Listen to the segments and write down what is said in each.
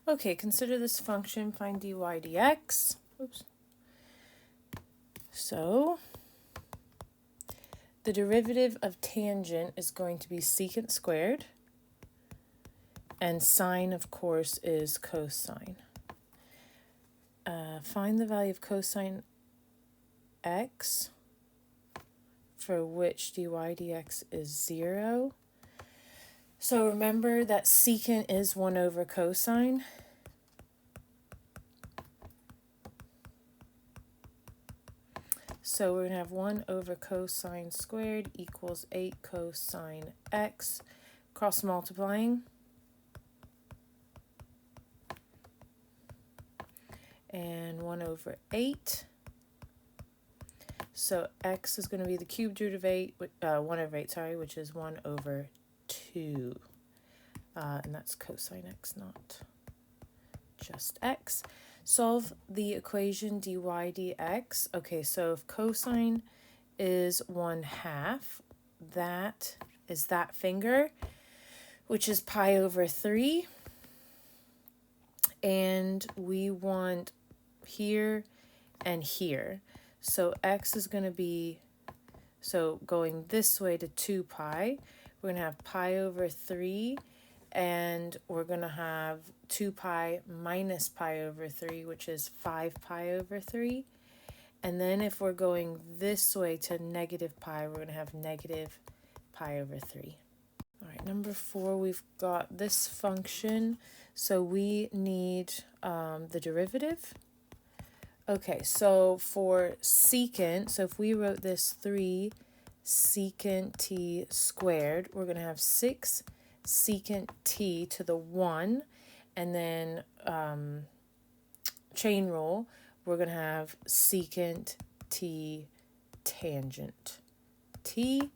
Okay, consider this function, find dy dx. Oops. So, the derivative of tangent is going to be secant squared, and sine, of course, is cosine. Find the value of cosine x, for which dy dx is 0. So remember that secant is 1 over cosine. So we're going to have 1 over cosine squared equals 8 cosine x. Cross multiplying. And 1 over 8. So x is going to be the cubed root of 8, 1 over 8, sorry, which is 1 over 2. And that's cosine x, not just x. Solve the equation dy dx. Okay, so if cosine is 1/2, that is that finger, which is pi over 3. And we want here and here. So x is going to be, so going this way to 2 pi, we're going to have pi over 3, and we're going to have 2 pi minus pi over 3, which is 5 pi over 3. And then if we're going this way to negative pi, we're going to have negative pi over 3. All right, number 4, we've got this function. So we need the derivative. Okay, so for secant, so if we wrote this 3 secant t squared, we're going to have 6 secant t to the 1, and then chain rule, we're going to have secant t tangent t,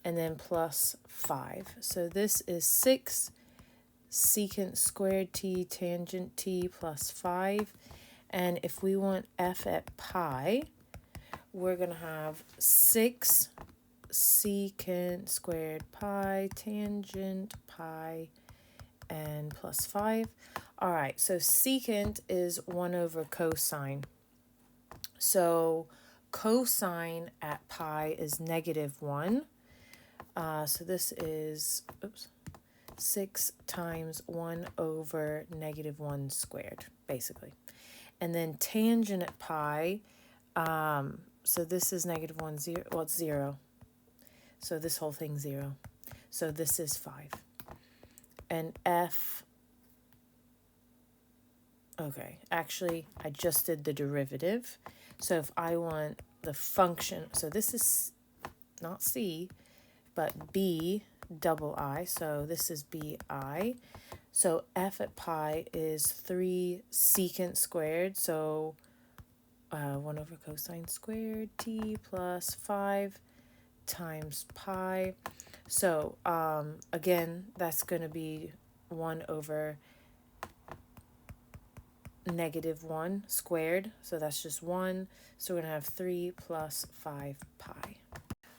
and then plus 5. So this is 6 secant squared t tangent t plus 5. And if we want f at pi, we're going to have 6 secant squared pi tangent pi and plus 5. All right, so secant is 1 over cosine. So cosine at pi is -1. So this is 6 times 1 over -1 squared, basically. And then tangent at pi, so this is -1, 0, well, it's 0. So this whole thing's 0. So this is 5. And f, okay, actually, I just did the derivative. So if I want the function, so this is not c, but b double I, so this is bi. So f at pi is 3 secant squared, so 1 over cosine squared t plus 5 times pi. So again, that's going to be 1 over -1 squared, so that's just 1. So we're going to have 3 plus 5 pi.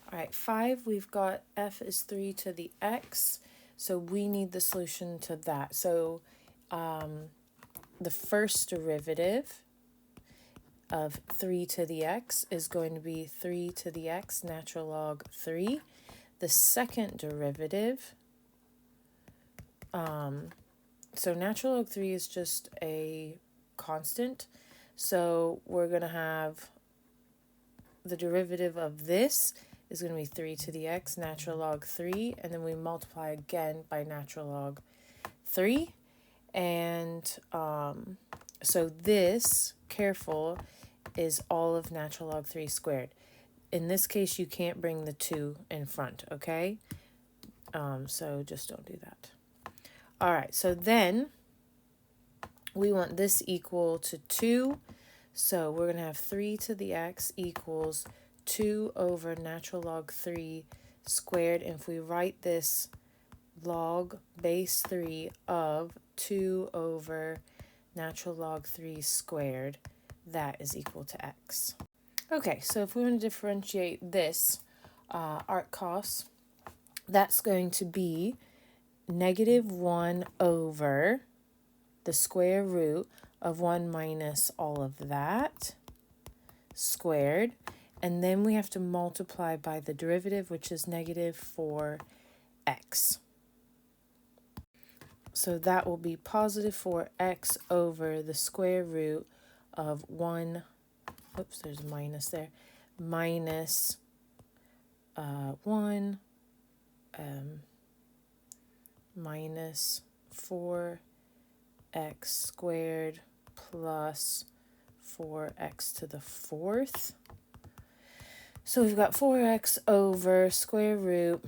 All right, 5, we've got f is 3 to the x. So we need the solution to that. So the first derivative of 3 to the x is going to be 3 to the x natural log 3. The second derivative, so natural log 3 is just a constant. So we're going to have the derivative of this is going to be 3 to the x natural log 3, and then we multiply again by natural log 3. And so this, careful, is all of natural log 3 squared. In this case, you can't bring the 2 in front, okay? So just don't do that. All right, so then we want this equal to 2. So we're going to have 3 to the x equals 2 over natural log 3 squared. And if we write this log base 3 of 2 over natural log 3 squared, that is equal to x. Okay, so if we want to differentiate this arc cos, that's going to be -1 over the square root of 1 minus all of that squared. And then we have to multiply by the derivative, which is negative 4x. So that will be positive 4x over the square root of 1, oops, there's a minus there, minus 1 minus 4x squared plus 4x to the 4th. So we've got 4x over square root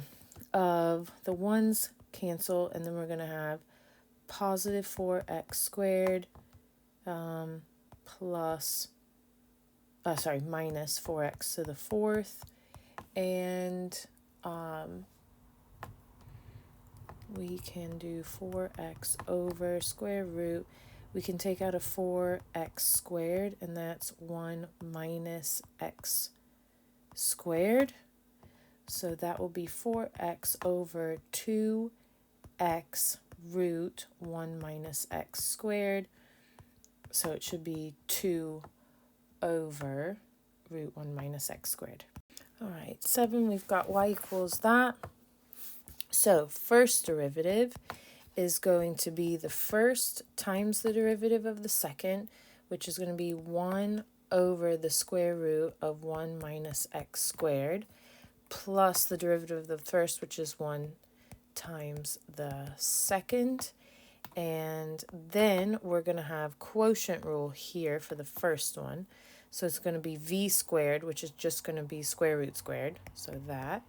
of the 1's cancel, and then we're going to have positive 4x squared plus, minus 4x to the 4th, and we can do 4x over square root. We can take out a 4x squared, and that's 1 minus x squared. So that will be 4x over 2x root 1 minus x squared. So it should be 2 over root 1 minus x squared. All right, 7, we've got y equals that. So first derivative is going to be the first times the derivative of the second, which is going to be 1 over the square root of 1 minus x squared, plus the derivative of the first, which is 1 times the second. And then we're going to have quotient rule here for the first one. So it's going to be v squared, which is just going to be square root squared. So that,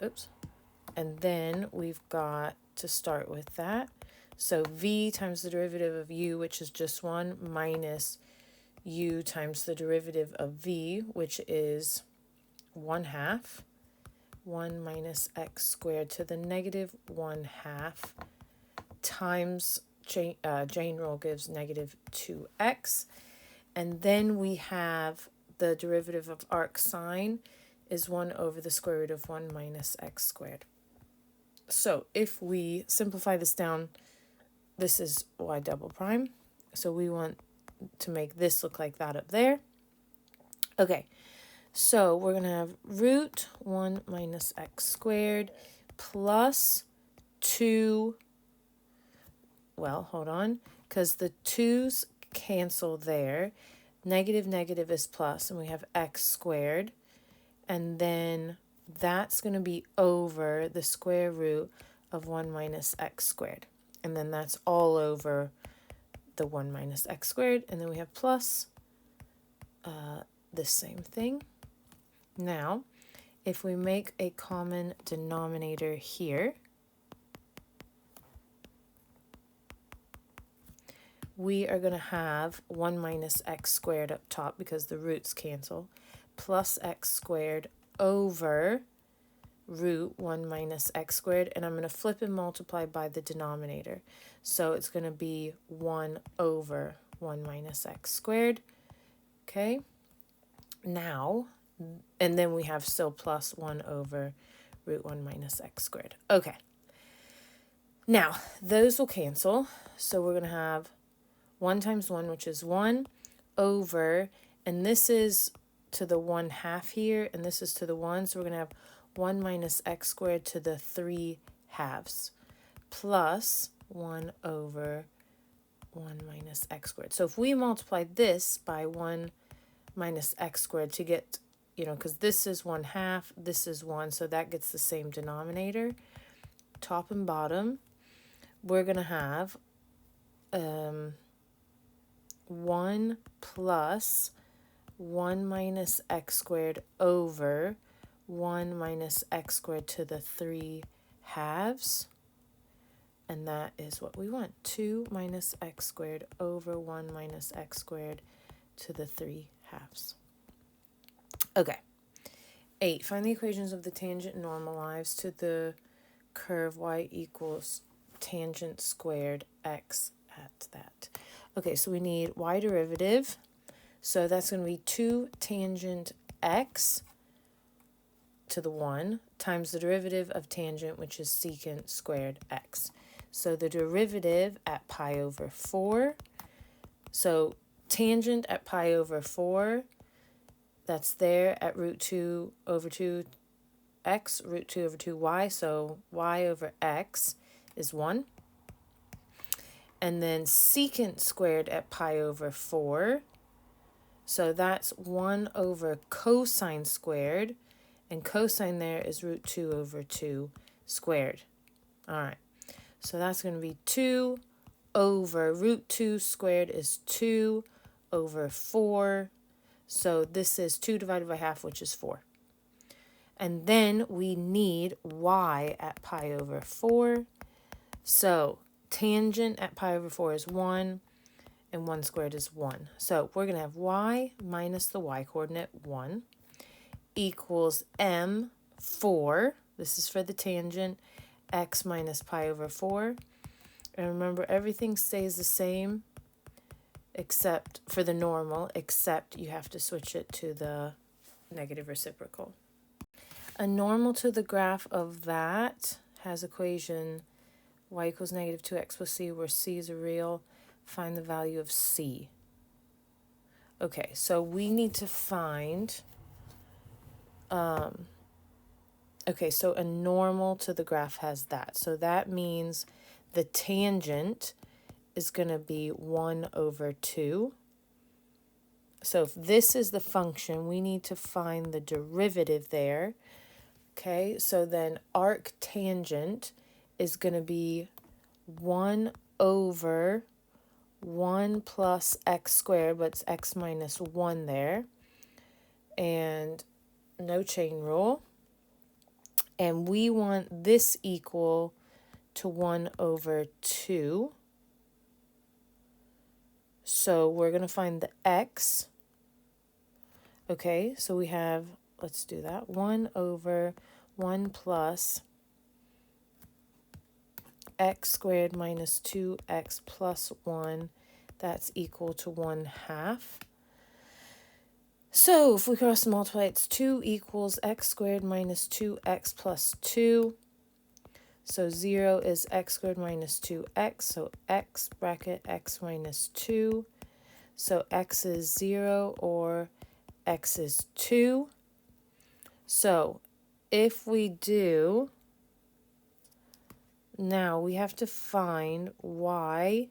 oops. And then we've got to start with that. So v times the derivative of u, which is just 1, minus u times the derivative of v, which is 1/2. 1 minus x squared to the negative 1/2 times chain rule gives negative 2x. And then we have the derivative of arc sine is 1 over the square root of 1 minus x squared. So if we simplify this down, this is y double prime. So we want to make this look like that up there. Okay, so we're going to have root 1 minus x squared plus 2, well, hold on, because the 2's cancel there. Negative negative is plus, and we have x squared. And then that's going to be over the square root of 1 minus x squared. And then that's all over the 1 minus x squared. And then we have plus this same thing. Now, if we make a common denominator here, we are going to have 1 minus x squared up top because the roots cancel, plus x squared over root 1 minus x squared, and I'm going to flip and multiply by the denominator. So it's going to be 1 over 1 minus x squared. Okay, now, and then we have still plus 1 over root 1 minus x squared. Okay, now those will cancel, so we're going to have 1 times 1, which is 1, over, and this is to the 1/2 here, and this is to the 1, so we're going to have 1 minus x squared to the 3/2, plus 1 over 1 minus x squared. So if we multiply this by 1 minus x squared to get, because this is 1/2, this is 1, so that gets the same denominator, top and bottom, we're going to have 1 plus 1 minus x squared over 1 minus x squared to the 3/2. And that is what we want. 2 minus x squared over 1 minus x squared to the 3/2. Okay. 8. Find the equations of the tangent normalized to the curve y equals tangent squared x at that. Okay, so we need y derivative. So that's going to be 2 tangent x to the 1 times the derivative of tangent, which is secant squared x. So the derivative at pi over 4. So tangent at pi over 4, that's there at root 2 over 2x, root 2 over 2y. So y over x is 1. And then secant squared at pi over 4. So that's 1 over cosine squared. And cosine there is root 2 over 2 squared. All right. So that's going to be 2 over root 2 squared is 2 over 4. So this is 2 divided by half, which is 4. And then we need y at pi over 4. So tangent at pi over 4 is 1, and 1 squared is 1. So we're going to have y minus the y coordinate 1 equals m 4. This is for the tangent, x minus pi over 4. And remember, everything stays the same except for the normal, except you have to switch it to the negative reciprocal. A normal to the graph of that has equation y equals negative 2x plus c, where c is a real. Find the value of c. Okay, so we need to find, okay, so a normal to the graph has that. So that means the tangent is going to be 1 over 2. So if this is the function, we need to find the derivative there. Okay, so then arc tangent is going to be 1 over 1 plus x squared, but it's x minus 1 there. And no chain rule. And we want this equal to 1 over 2. So we're going to find the x. Okay, so we have, let's do that, 1 over 1 plus x squared minus 2x plus 1. That's equal to 1/2. So if we cross multiply, it's 2 equals x squared minus 2x plus 2. So 0 is x squared minus 2x, so x bracket x minus 2. So x is 0 or x is 2. So if we do, now we have to find y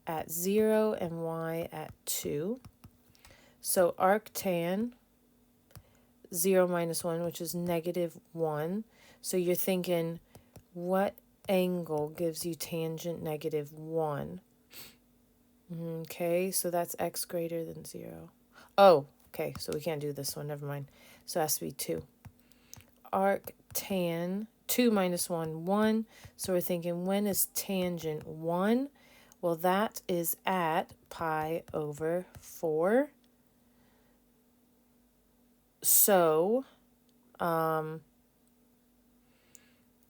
at 0 and y at 2. So arctan 0 minus 1, which is negative 1. So you're thinking, what angle gives you tangent negative 1? Okay, so that's x greater than 0. Oh, okay, so we can't do this one. Never mind. So it has to be 2. Arctan 2 minus 1, 1. So we're thinking, when is tangent 1? Well, that is at pi over 4. So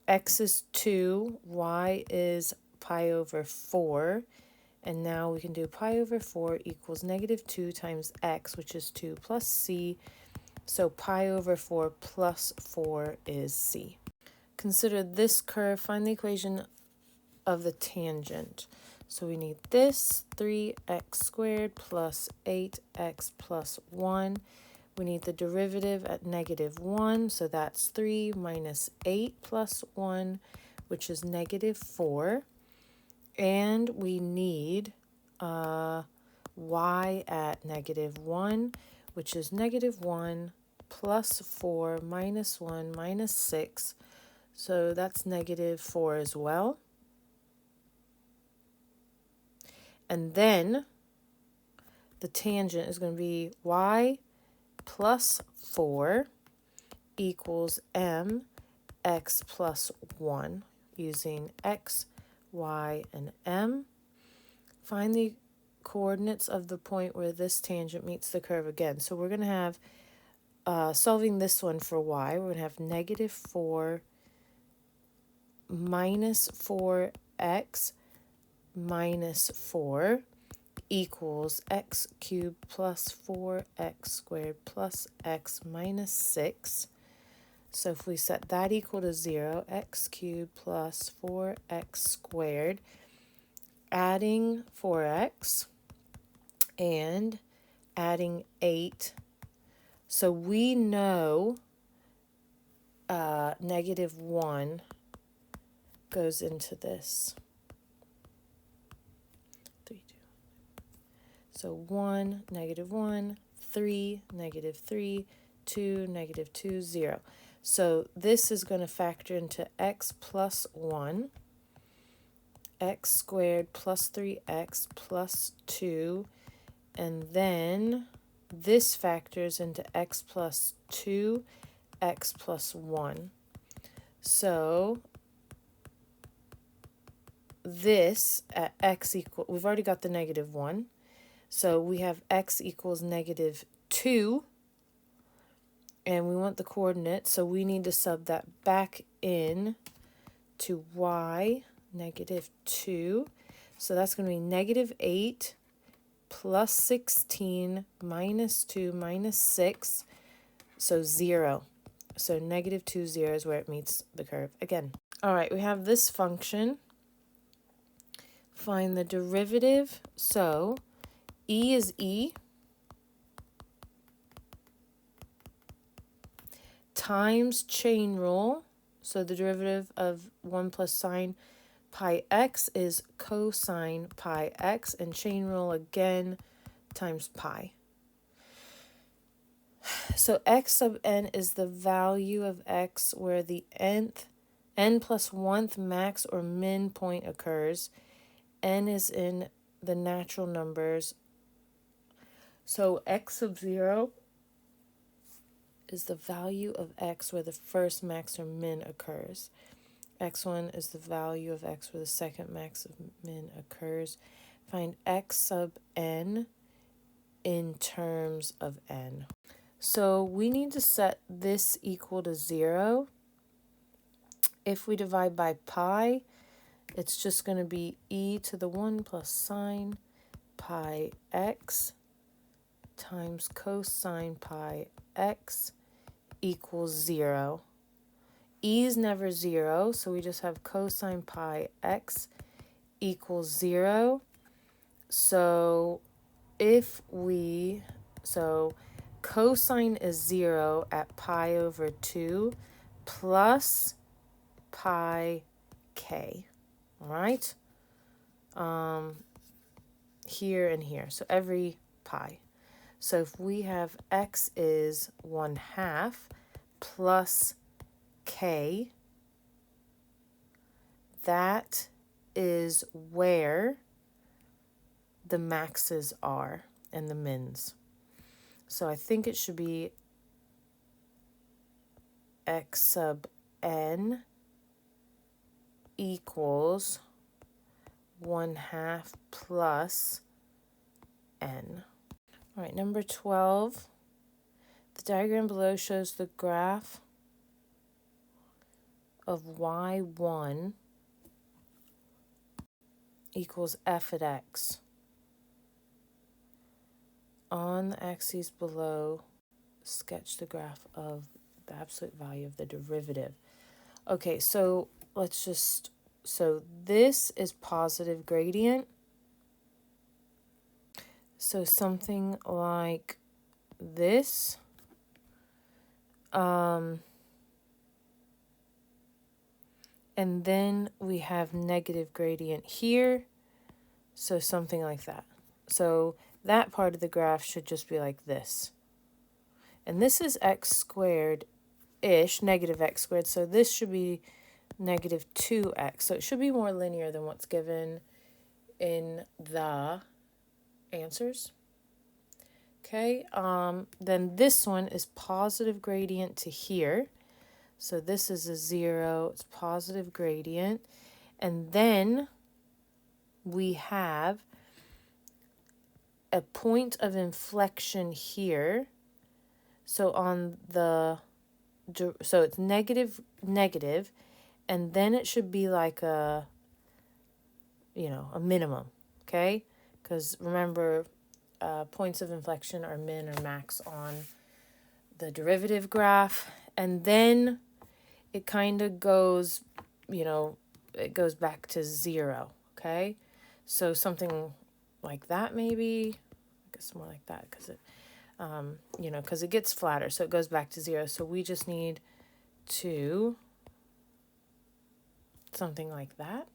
x is 2, y is pi over 4. And now we can do pi over 4 equals negative 2 times x, which is 2 plus c. So pi over 4 plus 4 is c. Consider this curve. Find the equation of the tangent. So we need this 3x squared plus 8x plus 1. We need the derivative at negative 1. So that's 3 minus 8 plus 1, which is negative 4. And we need y at negative 1, which is negative 1 plus 4 minus 1 minus 6. So that's negative 4 as well. And then the tangent is going to be y plus 4 equals m x plus 1 using x, y, and m. Find the coordinates of the point where this tangent meets the curve again. So we're going to have, solving this one for y, we're going to have negative 4 minus 4x minus 4 equals x cubed plus 4x squared plus x minus 6. So if we set that equal to 0, x cubed plus 4x squared, adding 4x and adding 8. So we know -1 goes into this. 3, 2. So 1, -1, 3, -3, 2, -2, 0. So this is going to factor into x plus 1, x squared plus 3x plus 2, and then this factors into x plus 2, x plus 1. So this at x equal, we've already got the -1. So we have x equals -2. And we want the coordinate, so we need to sub that back in to y, -2. So that's going to be -8 plus 16 minus 2 minus 6, so 0. So -2, 0 is where it meets the curve again. All right, we have this function. Find the derivative. So e is e times chain rule. So the derivative of 1 plus sine pi x is cosine pi x, and chain rule again times pi. So x sub n is the value of x where the n plus 1th max or min point occurs. N is in the natural numbers. So x sub 0 is the value of x where the first max or min occurs. x1 is the value of x where the second max or min occurs. Find x sub n in terms of n. So we need to set this equal to 0. If we divide by pi, it's just going to be e to the 1 plus sine pi x times cosine pi x equals 0. E is never 0, so we just have cosine pi x equals 0. So cosine is 0 at pi over 2 plus pi k. All right? Here and here. So every pi. So if we have x is 1/2 plus k, that is where the maxes are and the mins. So I think it should be x sub n equals 1/2 plus n. All right, number 12. The diagram below shows the graph of y1 equals f at x. On the axes below, sketch the graph of the absolute value of the derivative. Okay, so so this is positive gradient. So something like this. And then we have negative gradient here. So something like that. So that part of the graph should just be like this. And this is x squared-ish, negative x squared. So this should be negative 2x. So it should be more linear than what's given in the answers. Okay, then this one is positive gradient to here. So this is a 0, it's positive gradient. And then we have a point of inflection here. So on the, so it's negative, and then it should be like a minimum, okay? Because remember, points of inflection are min or max on the derivative graph. And then it kind of goes, you know, it goes back to 0, okay? So something like that maybe, I guess more like that because it, you know, because it gets flatter, so it goes back to 0. So we just need to, something like that.